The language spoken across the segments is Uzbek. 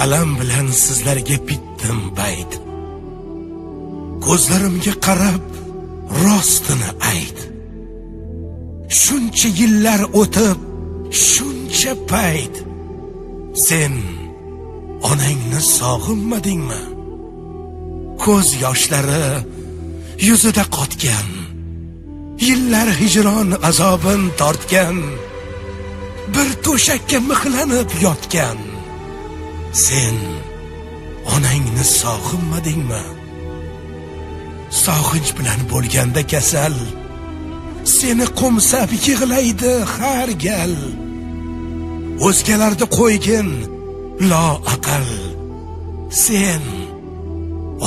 alam bilan sizlarga bitdim bayt. Ko'zlarimga qarab rostini ayt. Shuncha yillar o'tib, shuncha payt sen onangni sog'inmadingmi? Ko'z yoshlari yuzida qotgan, yillar hijron azobin tortgan, bir to'shakka mixlanib yotgan. Sen onangni sog'inmadingmi? Sog'inch bilan bo'lganda kasal seni qo'msab yig'laydi har gal. O'zgalarni qo'ygin loaqal, sen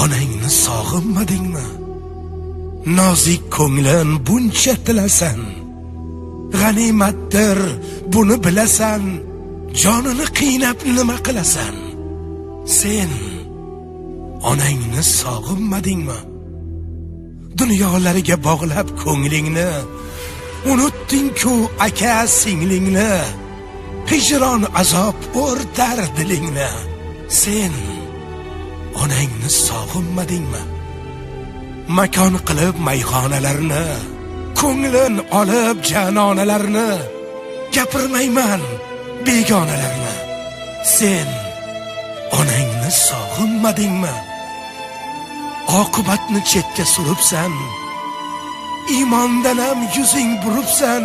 onangni sog'inmadingmi? Nozik ko'nglim buncha tilasan, g'animatdir buni bilasan, jonini qiynab nima qilasan? Sen onangni sog'inmadingmi? Dunyolarga bog'lab ko'nglingni, unutding-ku aka singlingni, hijron azob o'rtar dilingni. Sen onangni sog'inmadingmi? Makon qilib mayxonalarni, ko'nglin olib janonalarni, gapirmayman begonalarni. Sen onangni sog'inmadingmi? Oqibatni chetga suribsan, iymondanam yuzing buribsan,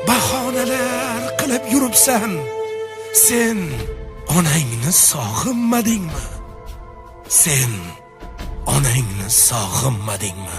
bahonalar qilib yuribsan. Sen onangni sog'inmadingmi? Sen onangni sog'inmadingmi?